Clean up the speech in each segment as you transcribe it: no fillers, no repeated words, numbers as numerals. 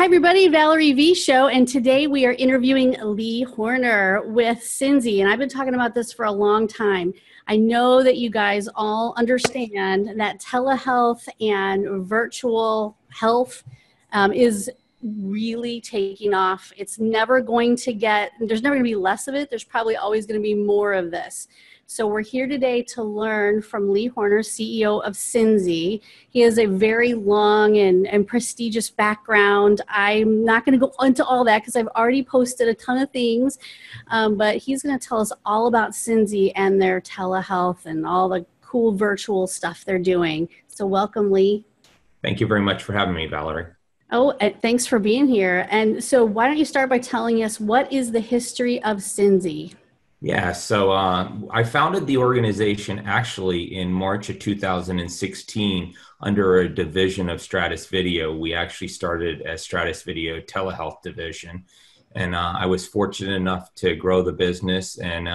everybody, Valerie V Show, and today we are interviewing Lee Horner with SYNZI, and I've been talking about this for a long time. I know that you guys all understand that telehealth and virtual health is really taking off. It's never going to there's never going to be less of it. There's probably always going to be more of this. So we're here today to learn from Lee Horner, CEO of SYNZI. He has a very long and prestigious background. I'm not going to go into all that because I've already posted a ton of things, but he's going to tell us all about SYNZI and their telehealth and all the cool virtual stuff they're doing. So welcome, Lee. Thank you very much for having me, Valerie. Oh, thanks for being here. And so why don't you start by telling us what is the history of SYNZI? Yeah, so I founded the organization actually in March of 2016 under a division of Stratus Video. We actually started as Stratus Video Telehealth Division. And I was fortunate enough to grow the business. And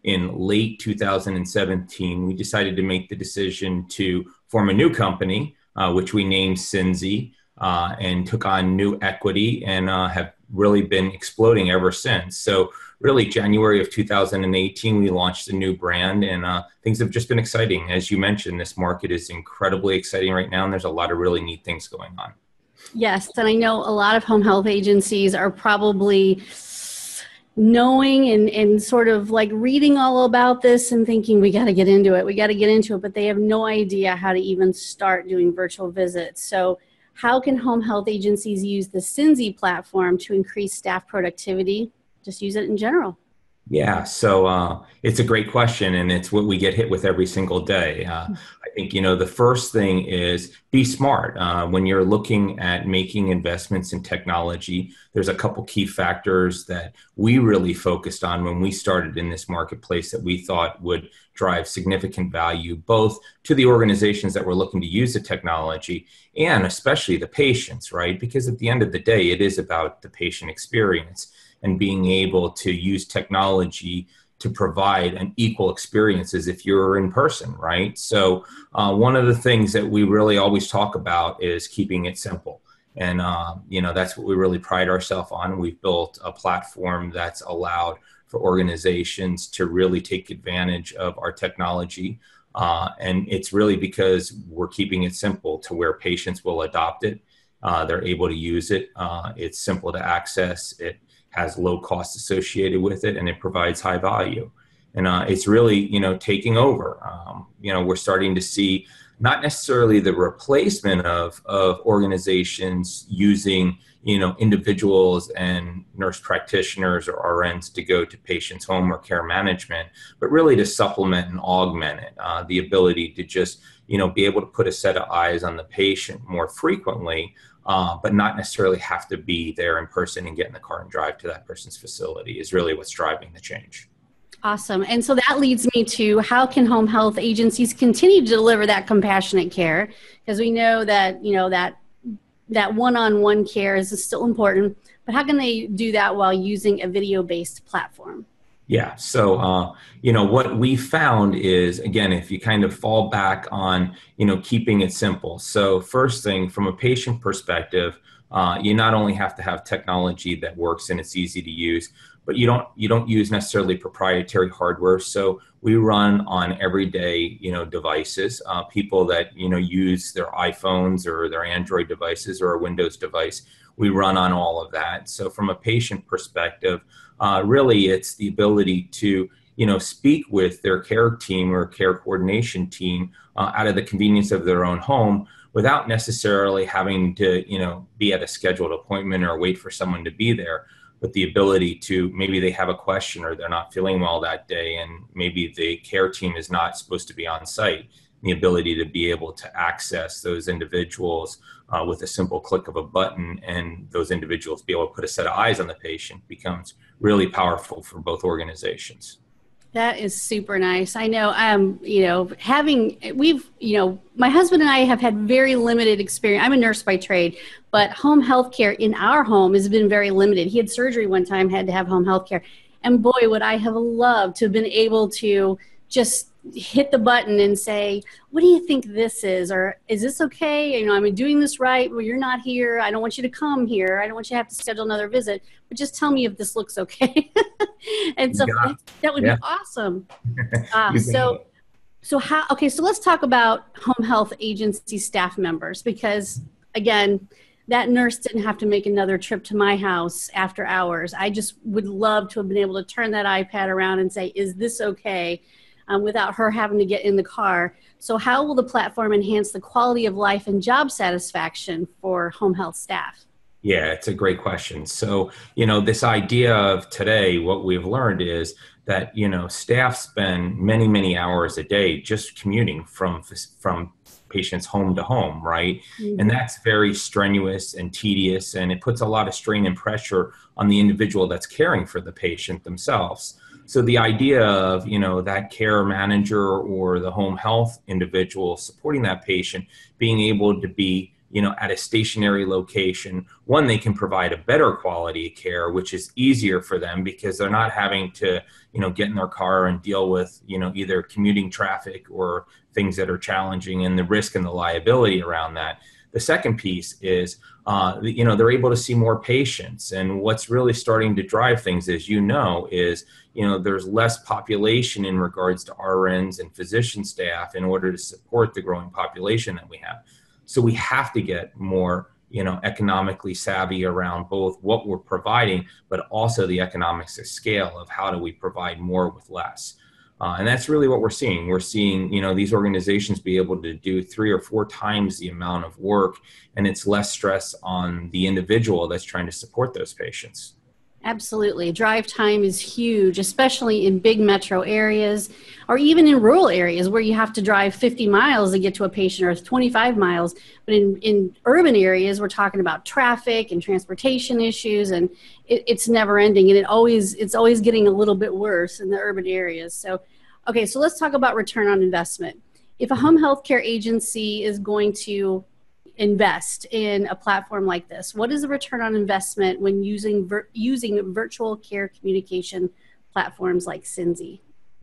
in late 2017, we decided to make the decision to form a new company, which we named SYNZI, and took on new equity and have really been exploding ever since. So really January of 2018, we launched a new brand and things have just been exciting. As you mentioned, this market is incredibly exciting right now and there's a lot of really neat things going on. Yes, and I know a lot of home health agencies are probably knowing and sort of like reading all about this and thinking we got to get into it, but they have no idea how to even start doing virtual visits. So how can home health agencies use the SYNZI platform to increase staff productivity? Just use it in general. Yeah, so it's a great question, and it's what we get hit with every single day. I think, the first thing is be smart. When you're looking at making investments in technology, there's a couple key factors that we really focused on when we started in this marketplace that we thought would drive significant value, both to the organizations that were looking to use the technology and especially the patients, right? Because at the end of the day, it is about the patient experience and being able to use technology to provide an equal experience as if you're in person, right? So one of the things that we really always talk about is keeping it simple. And, that's what we really pride ourselves on. We've built a platform that's allowed for organizations to really take advantage of our technology. And it's really because we're keeping it simple to where patients will adopt it. They're able to use it. It's simple to access. It has low cost associated with it, and it provides high value. And it's really, taking over. We're starting to see not necessarily the replacement of organizations using, individuals and nurse practitioners or RNs to go to patients' home or care management, but really to supplement and augment it. The ability to just, be able to put a set of eyes on the patient more frequently, but not necessarily have to be there in person and get in the car and drive to that person's facility is really what's driving the change. Awesome. And so that leads me to how can home health agencies continue to deliver that compassionate care? Because we know that, that one-on-one care is still important, but how can they do that while using a video-based platform? Yeah. So, what we found is, again, if you kind of fall back on, keeping it simple. So first thing, from a patient perspective, you not only have to have technology that works and it's easy to use, but you don't use necessarily proprietary hardware. So we run on everyday, devices, people that, use their iPhones or their Android devices or a Windows device. We run on all of that. So from a patient perspective, really it's the ability to, speak with their care team or care coordination team out of the convenience of their own home without necessarily having to, be at a scheduled appointment or wait for someone to be there. But the ability to, maybe they have a question or they're not feeling well that day and maybe the care team is not supposed to be on site. The ability to be able to access those individuals with a simple click of a button and those individuals be able to put a set of eyes on the patient becomes really powerful for both organizations. That is super nice. I know, my husband and I have had very limited experience. I'm a nurse by trade, but home health care in our home has been very limited. He had surgery one time, had to have home health care. And boy, would I have loved to have been able to just, hit the button and say, what do you think this is? Or is this okay? You know, I'm doing this right. Well, you're not here. I don't want you to come here. I don't want you to have to schedule another visit, but just tell me if this looks okay. And so that would be awesome. So let's talk about home health agency staff members, because again, that nurse didn't have to make another trip to my house after hours. I just would love to have been able to turn that iPad around and say, is this okay? Without her having to get in the car. So how will the platform enhance the quality of life and job satisfaction for home health staff? Yeah, it's a great question. So, this idea of today, what we've learned is that, staff spend many, many hours a day just commuting from patients home to home, right? Mm-hmm. And that's very strenuous and tedious, and it puts a lot of strain and pressure on the individual that's caring for the patient themselves. So the idea of, that care manager or the home health individual supporting that patient being able to be, at a stationary location, one, they can provide a better quality of care, which is easier for them because they're not having to, get in their car and deal with, either commuting traffic or things that are challenging and the risk and the liability around that. The second piece is, they're able to see more patients. And what's really starting to drive things, as is, there's less population in regards to RNs and physician staff in order to support the growing population that we have. So we have to get more, economically savvy around both what we're providing, but also the economics of scale of how do we provide more with less. And that's really what we're seeing. We're seeing, these organizations be able to do 3 or 4 times the amount of work, and it's less stress on the individual that's trying to support those patients. Absolutely. Drive time is huge, especially in big metro areas or even in rural areas where you have to drive 50 miles to get to a patient or 25 miles. But in urban areas, we're talking about traffic and transportation issues, and it's never ending. And it's always getting a little bit worse in the urban areas. So let's talk about return on investment. If a home health care agency is going to invest in a platform like this, what is the return on investment when using virtual care communication platforms like SYNZI?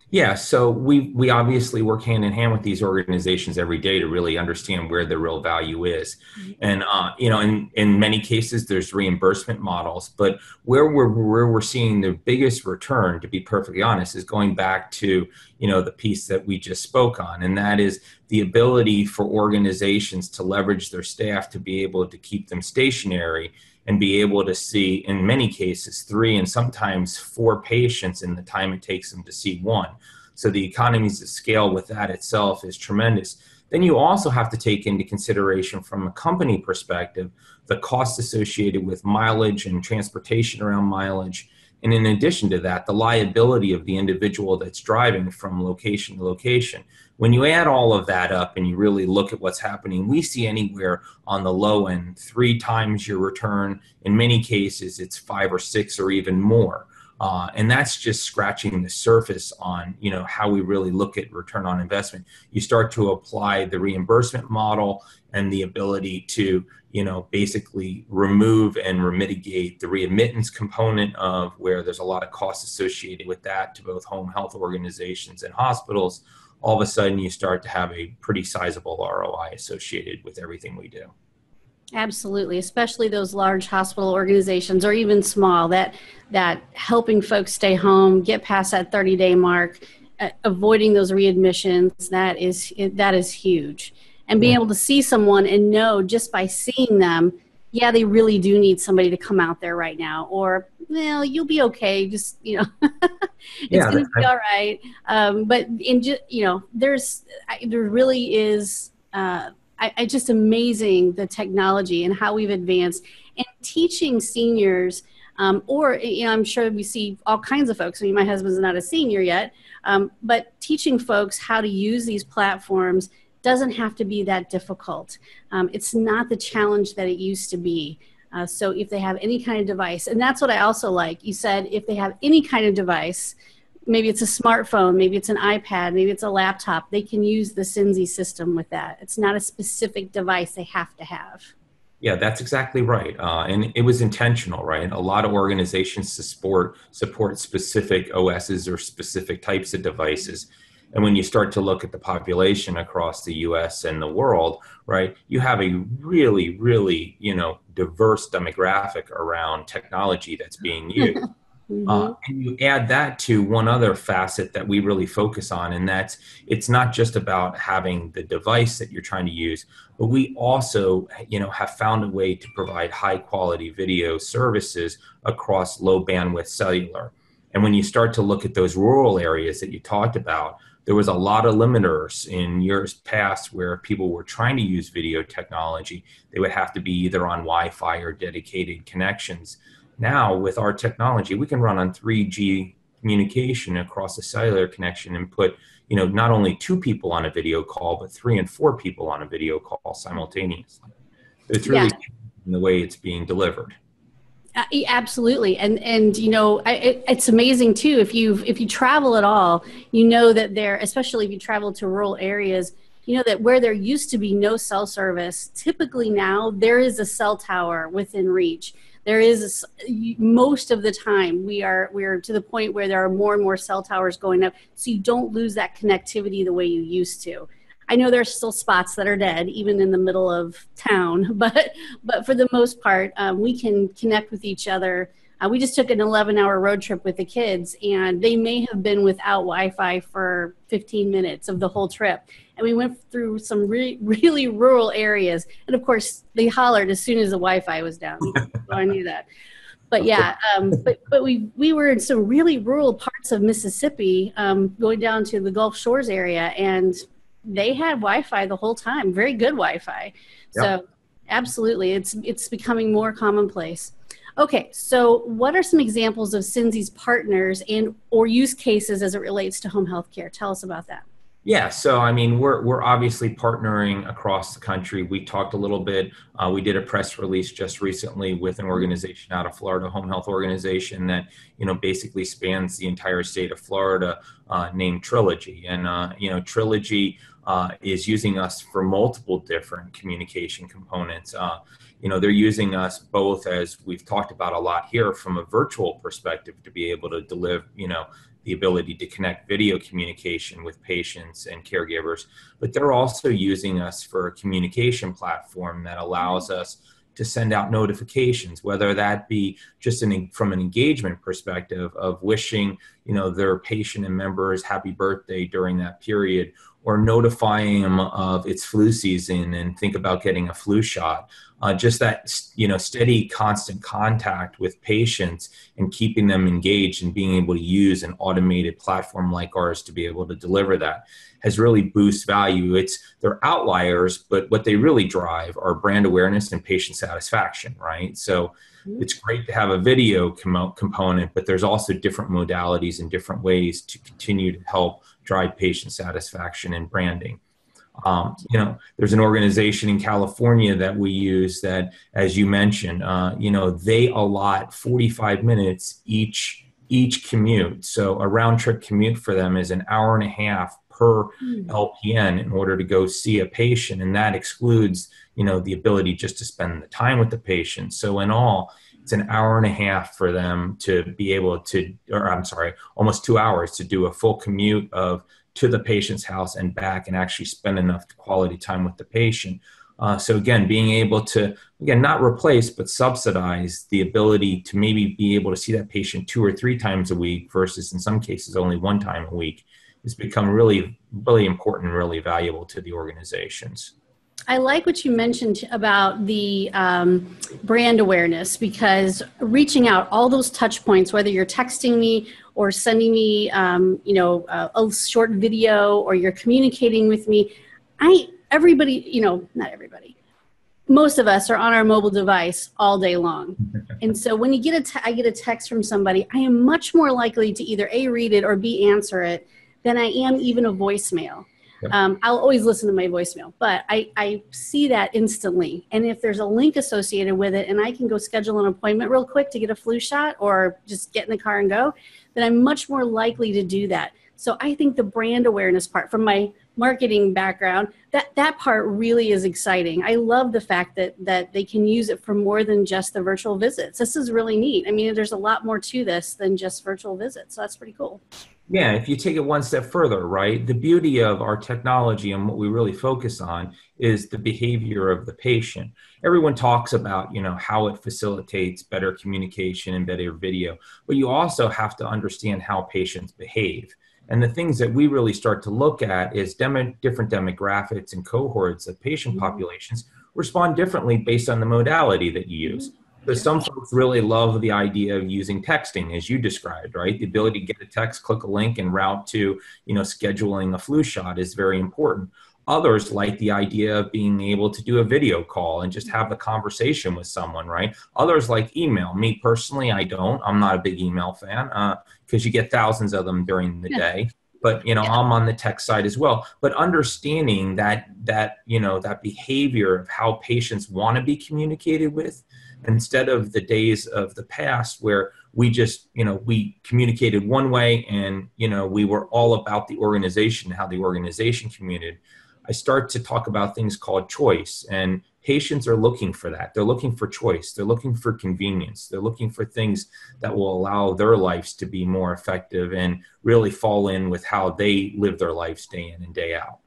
Yeah, so we obviously work hand in hand with these organizations every day to really understand where the real value is. And, in many cases, there's reimbursement models, but where we're seeing the biggest return, to be perfectly honest, is going back to, the piece that we just spoke on. And that is the ability for organizations to leverage their staff to be able to keep them stationary and be able to see, in many cases, 3 and sometimes 4 patients in the time it takes them to see one. So the economies of scale with that itself is tremendous. Then you also have to take into consideration from a company perspective, the cost associated with mileage and transportation around mileage. And in addition to that, the liability of the individual that's driving from location to location. When you add all of that up and you really look at what's happening, we see anywhere on the low end 3 times your return. In many cases, it's 5 or 6 or even more. And that's just scratching the surface on, how we really look at return on investment. You start to apply the reimbursement model and the ability to, basically remove and mitigate the readmittance component of where there's a lot of costs associated with that to both home health organizations and hospitals. All of a sudden you start to have a pretty sizable ROI associated with everything we do. Absolutely, especially those large hospital organizations or even small, that helping folks stay home, get past that 30-day mark, avoiding those readmissions, that is huge. And being able to see someone and know just by seeing them, yeah, they really do need somebody to come out there right now, or, well, you'll be okay, just, it's going to be all right. But there really is, I just amazing the technology and how we've advanced and teaching seniors, I'm sure we see all kinds of folks. I mean, my husband's not a senior yet, but teaching folks how to use these platforms doesn't have to be that difficult. It's not the challenge that it used to be. So if they have any kind of device, and that's what I also like. You said if they have any kind of device, maybe it's a smartphone, maybe it's an iPad, maybe it's a laptop, they can use the SYNZI system with that. It's not a specific device they have to have. Yeah, that's exactly right. And it was intentional, right? A lot of organizations support specific OSs or specific types of devices. And when you start to look at the population across the US and the world, right, you have a really, really, diverse demographic around technology that's being used. And you add that to one other facet that we really focus on, and that's it's not just about having the device that you're trying to use, but we also, have found a way to provide high quality video services across low bandwidth cellular. And when you start to look at those rural areas that you talked about, there was a lot of limiters in years past where people were trying to use video technology. They would have to be either on Wi-Fi or dedicated connections. Now, with our technology, we can run on 3G communication across a cellular connection and put, not only 2 people on a video call, but 3 and 4 people on a video call simultaneously. It's really in the way it's being delivered. Absolutely. And it's amazing too, if you travel at all, that there, especially if you travel to rural areas, that where there used to be no cell service, typically now there is a cell tower within reach. There is most of the time we are to the point where there are more and more cell towers going up, so you don't lose that connectivity the way you used to. I know there's still spots that are dead, even in the middle of town, but for the most part, we can connect with each other. We just took an 11-hour road trip with the kids, and they may have been without Wi-Fi for 15 minutes of the whole trip. And we went through some really rural areas. And of course, they hollered as soon as the Wi-Fi was down. So I knew that. But yeah, but we were in some really rural parts of Mississippi, going down to the Gulf Shores area, and they had Wi-Fi the whole time, very good Wi-Fi. Yep. So absolutely, it's becoming more commonplace. Okay, so what are some examples of SYNZI's partners and or use cases as it relates to home health care? Tell us about that. Yeah, so we're obviously partnering across the country. We talked a little bit. We did a press release just recently with an organization out of Florida, home health organization that basically spans the entire state of Florida, named Trilogy. And Trilogy is using us for multiple different communication components. They're using us both, as we've talked about a lot here, from a virtual perspective to be able to deliver, the ability to connect video communication with patients and caregivers, but they're also using us for a communication platform that allows us to send out notifications, whether that be just from an engagement perspective of wishing, their patient and members happy birthday during that period, or notifying them of it's flu season and think about getting a flu shot. Just that, steady, constant contact with patients and keeping them engaged and being able to use an automated platform like ours to be able to deliver that has really boosted value. They're outliers, but what they really drive are brand awareness and patient satisfaction, right? So it's great to have a video component, but there's also different modalities and different ways to continue to help drive patient satisfaction and branding. There's an organization in California that we use that, as you mentioned, they allot 45 minutes each commute. So a round trip commute for them is an hour and a half per LPN in order to go see a patient. And that excludes, the ability just to spend the time with the patient. So in all, it's an hour and a half for them to be able to, almost 2 hours to do a full commute to the patient's house and back and actually spend enough quality time with the patient. So again, being able to, not replace, but subsidize the ability to maybe be able to see that patient 2 or 3 times a week versus in some cases only 1 time a week has become really, really important and really valuable to the organizations. I like what you mentioned about the brand awareness, because reaching out, all those touch points, whether you're texting me or sending me, a short video, or you're communicating with me, everybody, not everybody, most of us are on our mobile device all day long. And so when I get a text from somebody, I am much more likely to either A, read it, or B, answer it than I am even a voicemail. I'll always listen to my voicemail, but I see that instantly. And if there's a link associated with it and I can go schedule an appointment real quick to get a flu shot or just get in the car and go, then I'm much more likely to do that. So I think the brand awareness part, from my marketing background, that part really is exciting. I love the fact that they can use it for more than just the virtual visits. This is really neat. I mean, there's a lot more to this than just virtual visits. So that's pretty cool. Yeah, if you take it one step further, right, the beauty of our technology and what we really focus on is the behavior of the patient. Everyone talks about, how it facilitates better communication and better video, but you also have to understand how patients behave. And the things that we really start to look at is different demographics and cohorts of patient populations respond differently based on the modality that you use. So some folks really love the idea of using texting, as you described, right? The ability to get a text, click a link, and route to, scheduling a flu shot is very important. Others like the idea of being able to do a video call and just have the conversation with someone, right? Others like email. Me personally, I don't. I'm not a big email fan because you get thousands of them during the day. But I'm on the tech side as well. But understanding that behavior of how patients want to be communicated with, instead of the days of the past where we just, we communicated one way and, we were all about the organization, how the organization communicated. I start to talk about things called choice, and patients are looking for that. They're looking for choice. They're looking for convenience. They're looking for things that will allow their lives to be more effective and really fall in with how they live their lives day in and day out.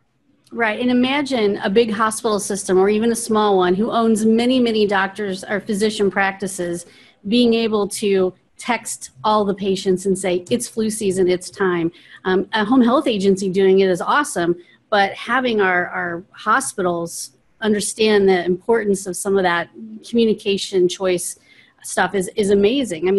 Right. And imagine a big hospital system or even a small one who owns many, many doctors or physician practices being able to text all the patients and say, it's flu season, it's time. A home health agency doing it is awesome, but having our hospitals understand the importance of some of that communication choice stuff is amazing. I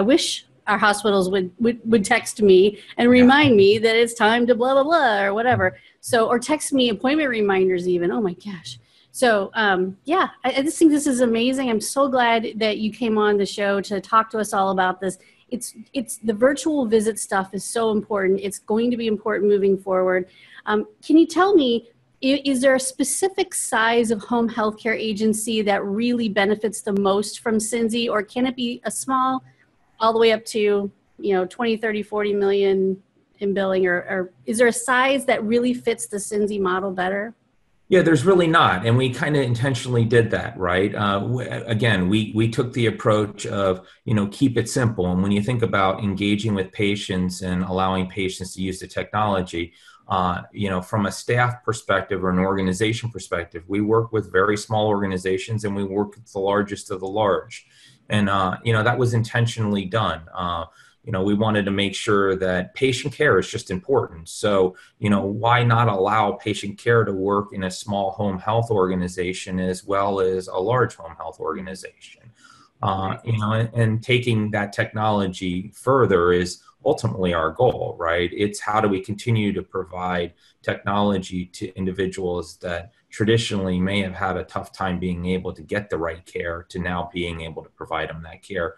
wish our hospitals would text me and remind me that it's time to blah, blah, blah, or whatever. So, or text me appointment reminders even. Oh my gosh. So, I just think this is amazing. I'm so glad that you came on the show to talk to us all about this. It's the virtual visit stuff is so important. It's going to be important moving forward. Can you tell me, is there a specific size of home healthcare agency that really benefits the most from SYNZI, or can it be a small all the way up to, 20, 30, 40 million in billing, or is there a size that really fits the SYNZI model better? Yeah, there's really not. And we kind of intentionally did that, right? Again, we took the approach of, keep it simple. And when you think about engaging with patients and allowing patients to use the technology, from a staff perspective or an organization perspective, we work with very small organizations and we work with the largest of the large. And, that was intentionally done. We wanted to make sure that patient care is just important. So, why not allow patient care to work in a small home health organization as well as a large home health organization? And taking that technology further is ultimately our goal, right? It's how do we continue to provide technology to individuals that traditionally may have had a tough time being able to get the right care to now being able to provide them that care,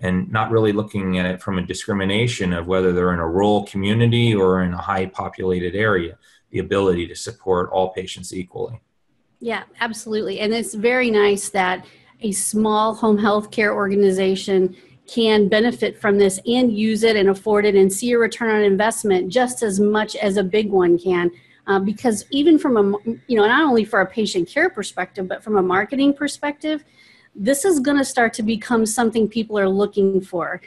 and not really looking at it from a discrimination of whether they're in a rural community or in a high populated area, the ability to support all patients equally. Yeah, absolutely. And it's very nice that a small home health care organization can benefit from this and use it and afford it and see a return on investment just as much as a big one can. Because even from not only for a patient care perspective, but from a marketing perspective, this is going to start to become something people are looking for.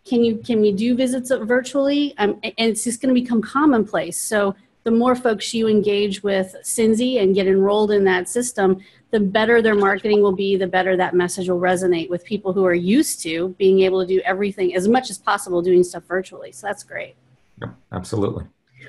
Can we do visits virtually? And it's just going to become commonplace. So the more folks you engage with SYNZI and get enrolled in that system, the better their marketing will be, the better that message will resonate with people who are used to being able to do everything as much as possible doing stuff virtually. So that's great. Yeah, absolutely.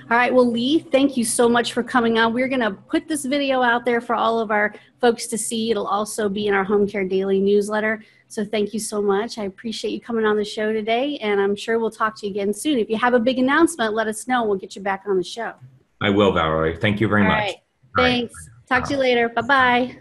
All right. Well, Lee, thank you so much for coming on. We're going to put this video out there for all of our folks to see. It'll also be in our Home Care Daily newsletter. So thank you so much. I appreciate you coming on the show today, and I'm sure we'll talk to you again soon. If you have a big announcement, let us know and we'll get you back on the show. I will, Valerie. Thank you very much. All right. Thanks. Talk to you later. Bye-bye.